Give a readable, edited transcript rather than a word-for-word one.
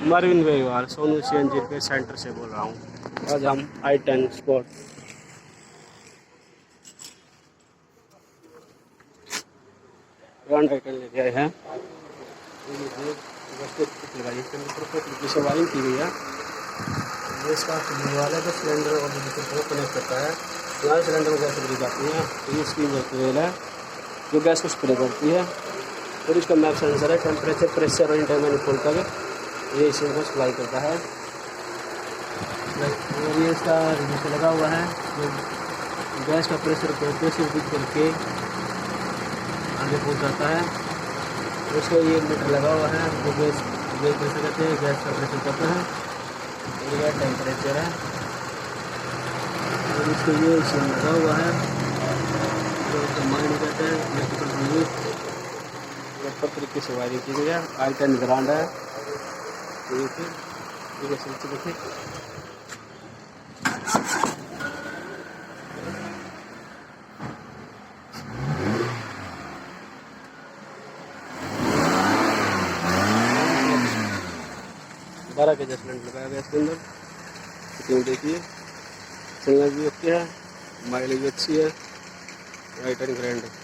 अरविंद भाई सोनू सीएनजी के सेंटर से बोल रहा हूँ। आज हम i10 स्पोर्ट ब्रांड i10 लेके आए हैं। से वायरिंग की गई है। ये इसका वाला जो सिलेंडर और जो कनेक्ट करता है, यहाँ सिलेंडर में गैस भरी जाती है। तो ये इसकी रेल है जो गैस को स्प्रे करती है। फिर इसका मैप सेंसर है, टेम्परेचर, प्रेशर और इंटरमिटेंट तक ये इसी को सप्लाई करता है। और ये इसका रिमोट लगा हुआ है जो गैस का प्रेशर करके आगे पहुँच जाता है। उसका ये मीटर लगा हुआ है जो गैस कैसे कहते हैं, गैस का प्रेशर करता है। ये टेम्परेचर है और इसको ये इसी लगा हुआ है जो माइंड कहते हैं। इलेक्ट्रिकल प्रॉपर तरीके से वायरिंग की गई है। i10 ब्रांड है। देखिए 12 के एडजस्टमेंट लगाया गया इसके अंदर। फिटिंग देखिए, सिग्नल भी ओके है, माइलेज भी अच्छी है। i10 ब्रांड है।